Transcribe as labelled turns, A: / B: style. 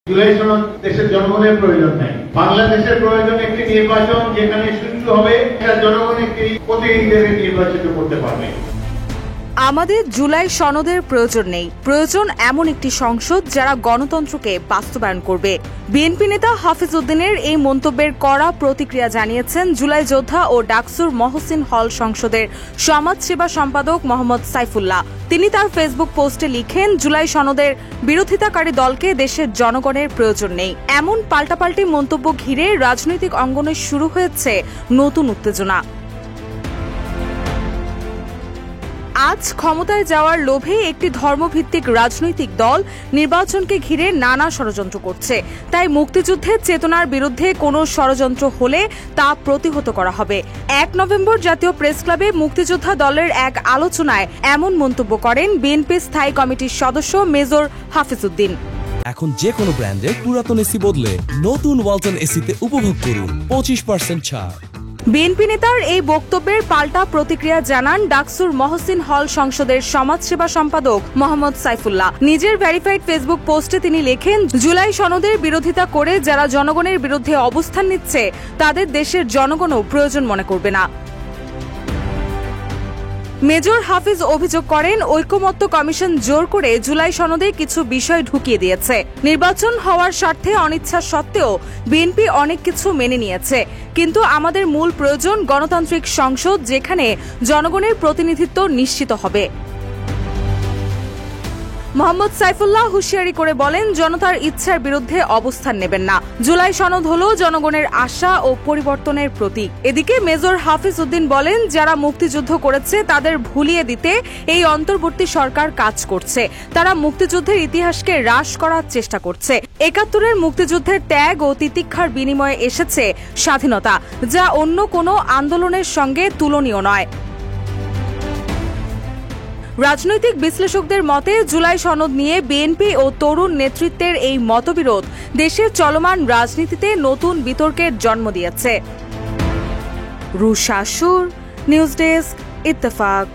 A: জুলাই সনদ দেশের জনগণের প্রয়োজন নাই। বাংলাদেশের প্রয়োজন একটি নির্বাচন যেখানে সুষ্ঠু হবে, এটা জনগণ একটি প্রতিনিধিদের নির্বাচিত করতে পারবে।
B: আমাদের জুলাই সনদের প্রয়োজন নেই, প্রয়োজন এমন একটি সংসদ যারা গণতন্ত্রকে বাস্তবায়ন করবে। বিএনপি নেতা হাফিজ উদ্দিনের এই মন্তব্যের কড়া প্রতিক্রিয়া জানিয়েছেন জুলাই যোদ্ধা ও ডাকসুর মহসিন হল সংসদের সমাজসেবা সম্পাদক মোহাম্মদ সাইফুল্লাহ। তিনি তার ফেসবুক পোস্টে লিখেন, জুলাই সনদের বিরোধিতাকারী দলকে দেশের জনগণের প্রয়োজন নেই। এমন পাল্টাপাল্টি মন্তব্য ঘিরে রাজনৈতিক অঙ্গনে শুরু হয়েছে নতুন উত্তেজনা। আজ ক্ষমতায় যাওয়ার লোভে একটি ধর্মভিত্তিক রাজনৈতিক দল নির্বাচনকে ঘিরে নানা ষড়যন্ত্র করছে। তাই মুক্তিযুদ্ধের চেতনার বিরুদ্ধে কোনো ষড়যন্ত্র হলে তা প্রতিহত করা হবে। 1 নভেম্বর জাতীয় প্রেস ক্লাবে মুক্তিযোদ্ধা দলের এক আলোচনায় এমন মন্তব্য করেন বিএনপি স্থায়ী কমিটির সদস্য মেজর হাফিজ উদ্দিন।
C: এখন যে কোনো ব্র্যান্ডের পুরাতন এসি বদলে নতুন ওয়ালটন এসিতে উপভোগ করুন 25% ছাড়।
B: বিএনপি নেতার এই বক্তব্যের পাল্টা প্রতিক্রিয়া জানান ডাকসুর মহসিন হল সংসদের সমাজসেবা সম্পাদক মোহাম্মদ সাইফুল্লাহ। নিজের ভেরিফাইড ফেসবুক পোস্টে তিনি লেখেন, জুলাই সনদের বিরোধিতা করে যারা জনগণের বিরুদ্ধে অবস্থান নিচ্ছে তাদের দেশের জনগণও প্রয়োজন মনে করবে না। মেজর হাফিজ অভিযোগ করেন, ঐকমত্য কমিশন জোর করে জুলাই সনদে কিছু বিষয় ঢুকিয়ে দিয়েছে। নির্বাচন হওয়ার স্বার্থে অনিচ্ছা সত্ত্বেও বিএনপি অনেক কিছু মেনে নিয়েছে, কিন্তু আমাদের মূল প্রয়োজন গণতান্ত্রিক সংসদ যেখানে জনগণের প্রতিনিধিত্ব নিশ্চিত হবে। মোহাম্মদ সাইফুল্লাহ হুঁশিয়ারি করে বলেন, জনতার ইচ্ছার বিরুদ্ধে অবস্থান নেবেন না। জুলাই সনদ হলো জনগণের আশা ও পরিবর্তনের প্রতীক। এদিকে মেজর হাফিজ উদ্দিন বলেন, যারা মুক্তিযুদ্ধ করেছে তাদের ভুলিয়ে দিতে এই অন্তর্বর্তী সরকার কাজ করছে। তারা মুক্তিযুদ্ধের ইতিহাসকে হ্রাস করার চেষ্টা করছে। ৭১-এর মুক্তিযুদ্ধের ত্যাগ ও তিতিক্ষার বিনিময়ে এসেছে স্বাধীনতা, যা অন্য কোনো আন্দোলনের সঙ্গে তুলনীয় নয়। রাজনৈতিক বিশ্লেষকদের মতে জুলাই সনদ নিয়ে বিএনপি ও তরুণ নেতৃত্বের এই মতবিরোধ দেশের চলমান রাজনীতিতে নতুন বিতর্কের জন্ম দিয়েছে। রুশা সুর, নিউজ ডেস্ক, ইত্তেফাক।